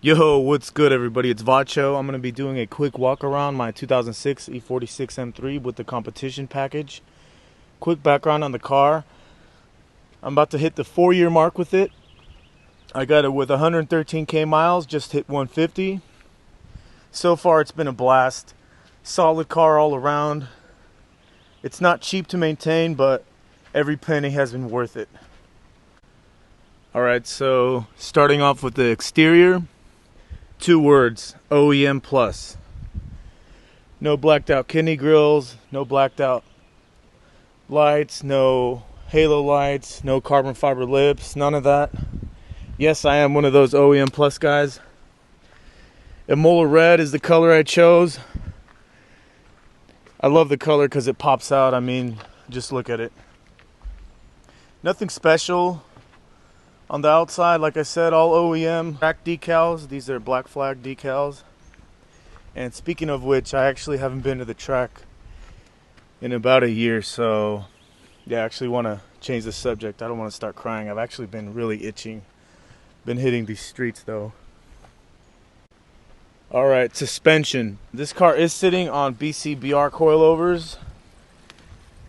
Yo, what's good everybody? It's Vacho. I'm going to be doing a quick walk around my 2006 E46 M3 with the competition package. Quick background on the car. I'm about to hit the 4-year mark with it. I got it with 113k miles, just hit 150. So far it's been a blast. Solid car all around. It's not cheap to maintain, but every penny has been worth it. Alright, so starting off with the exterior. 2 words, OEM plus. No blacked out kidney grills, no blacked out lights, no halo lights, no carbon fiber lips, none of that. Yes, I am one of those OEM plus guys. Imola red is the color I chose. I love the color because it pops out. I mean, just look at it. Nothing special. On the outside, like I said, all OEM track decals. These are Black Flag decals. And speaking of which, I actually haven't been to the track in about a year, so yeah, I actually want to change the subject. I don't want to start crying. I've actually been really itching. Been hitting these streets though. Alright, suspension. This car is sitting on BCBR coilovers.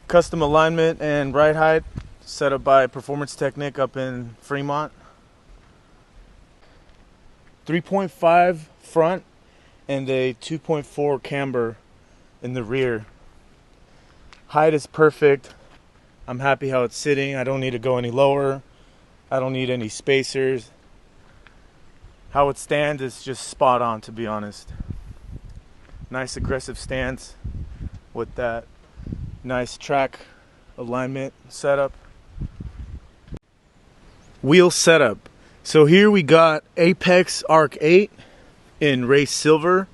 Custom alignment and ride height set up by Performance Technic up in Fremont. 3.5 front and a 2.4 camber in the rear. Height is perfect. I'm happy how it's sitting. I don't need to go any lower. I don't need any spacers. How it stands is just spot on, to be honest. Nice aggressive stance with that nice track alignment setup. Wheel setup. So here we got Apex Arc 8 in race silver.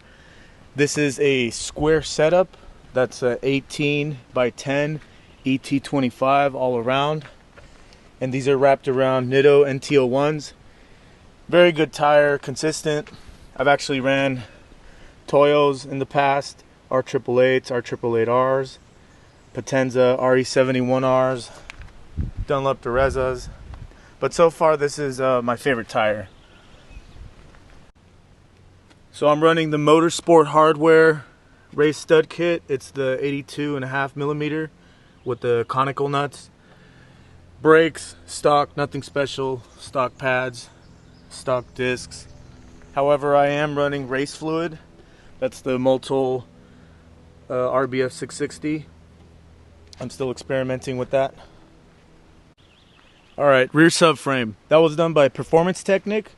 This is a square setup. That's a 18 by 10 ET25 all around. And these are wrapped around Nitto NT01s. Very good tire, consistent. I've actually ran Toyos in the past, R888s, R888Rs, Potenza RE71Rs, Dunlop Durezas. But so far this is my favorite tire. So I'm running the Motorsport Hardware race stud kit. It's the 82.5 millimeter with the conical nuts. Brakes, stock, nothing special. Stock pads, stock discs. However, I am running race fluid. That's the Multul RBF 660. I'm still experimenting with that. Alright, rear subframe. That was done by Performance Technic.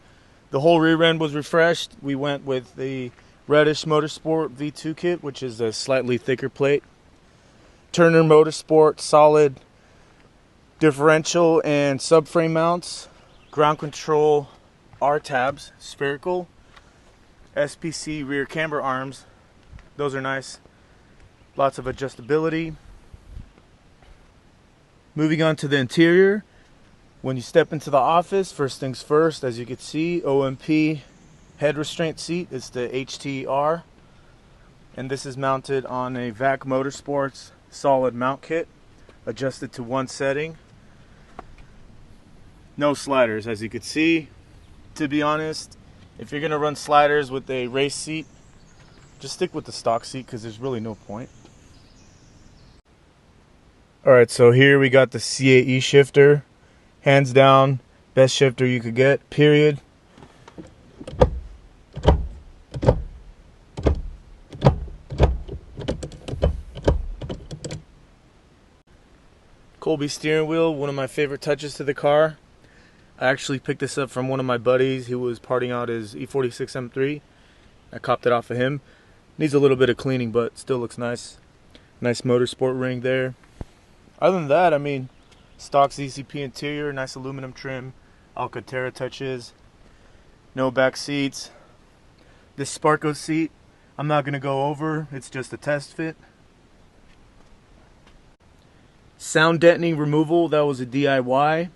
The whole rear end was refreshed. We went with the Reddish Motorsport V2 kit, which is a slightly thicker plate. Turner Motorsport solid differential and subframe mounts. Ground control R-tabs, spherical. SPC rear camber arms. Those are nice. Lots of adjustability. Moving on to the interior. When you step into the office, first things first, as you can see, OMP head restraint seat. It's the HTR. And this is mounted on a VAC Motorsports solid mount kit, adjusted to one setting. No sliders, as you can see. To be honest, if you're going to run sliders with a race seat, just stick with the stock seat because there's really no point. Alright, so here we got the CAE shifter. Hands down, best shifter you could get, period. Colby steering wheel, one of my favorite touches to the car. I actually picked this up from one of my buddies. He was parting out his E46 M3. I copped it off of him. Needs a little bit of cleaning, but still looks nice. Nice motorsport ring there. Other than that, I mean, stock ZCP interior, nice aluminum trim, Alcantara touches, no back seats. This Sparco seat, I'm not going to go over, it's just a test fit. Sound deadening removal, that was a DIY.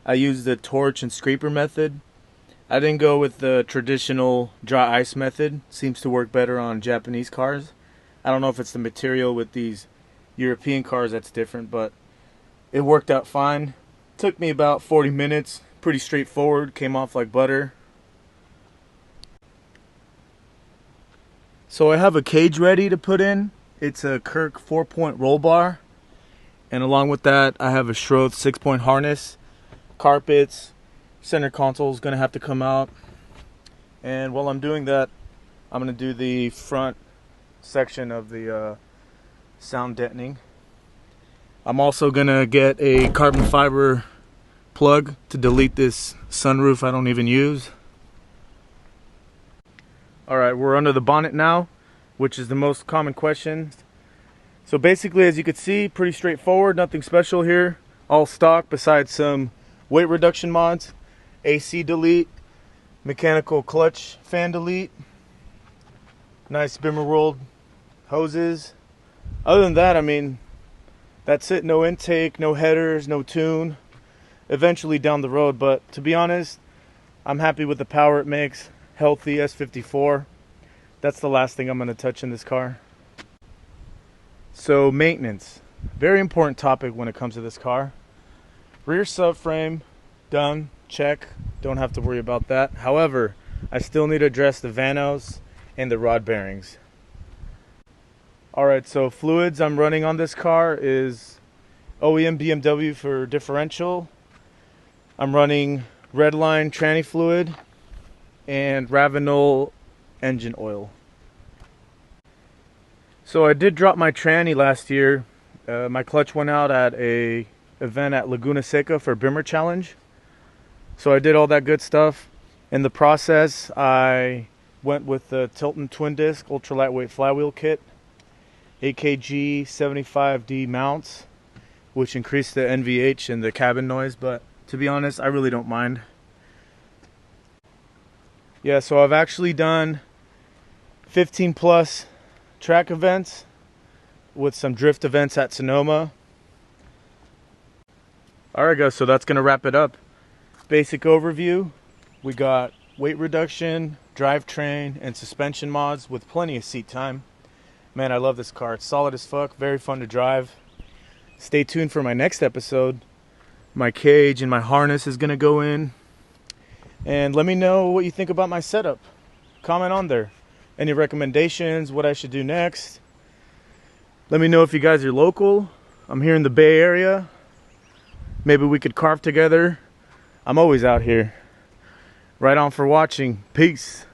I used the torch and scraper method. I didn't go with the traditional dry ice method. Seems to work better on Japanese cars. I don't know if it's the material with these European cars that's different, but it worked out fine. Took me about 40 minutes. Pretty straightforward. Came off like butter. So I have a cage ready to put in. It's a Kirk 4-point roll bar. And along with that, I have a Schroth 6-point harness. Carpets, center console is going to have to come out. And while I'm doing that, I'm going to do the front section of the sound deadening. I'm also going to get a carbon fiber plug to delete this sunroof I don't even use. Alright, we're under the bonnet now, which is the most common question. So basically, as you can see, pretty straightforward, nothing special here. All stock besides some weight reduction mods, AC delete, mechanical clutch fan delete, nice Bimmer rolled hoses. Other than that, I mean, that's it. No intake, no headers, no tune. Eventually down the road, but to be honest, I'm happy with the power it makes. Healthy S54. That's the last thing I'm going to touch in this car. So maintenance, very important topic when it comes to this car. Rear subframe, done, check, don't have to worry about that. However, I still need to address the vanos and the rod bearings. Alright, so fluids I'm running on this car is OEM BMW for differential. I'm running Redline tranny fluid and Ravenol engine oil. So I did drop my tranny last year. My clutch went out at a event at Laguna Seca for Bimmer Challenge. So I did all that good stuff. In the process, I went with the Tilton twin disc ultra lightweight flywheel kit, AKG 75D mounts, which increased the NVH and the cabin noise, but to be honest, I really don't mind. Yeah, so I've actually done 15 plus track events with some drift events at Sonoma. Alright guys, so that's going to wrap it up. Basic overview. We got weight reduction, drivetrain, and suspension mods with plenty of seat time. Man, I love this car. It's solid as fuck, very fun to drive. Stay tuned for my next episode. My cage and my harness is going to go in. And let me know what you think about my setup. Comment on there. Any recommendations, what I should do next. Let me know if you guys are local. I'm here in the Bay Area. Maybe we could carve together. I'm always out here. Right on for watching. Peace.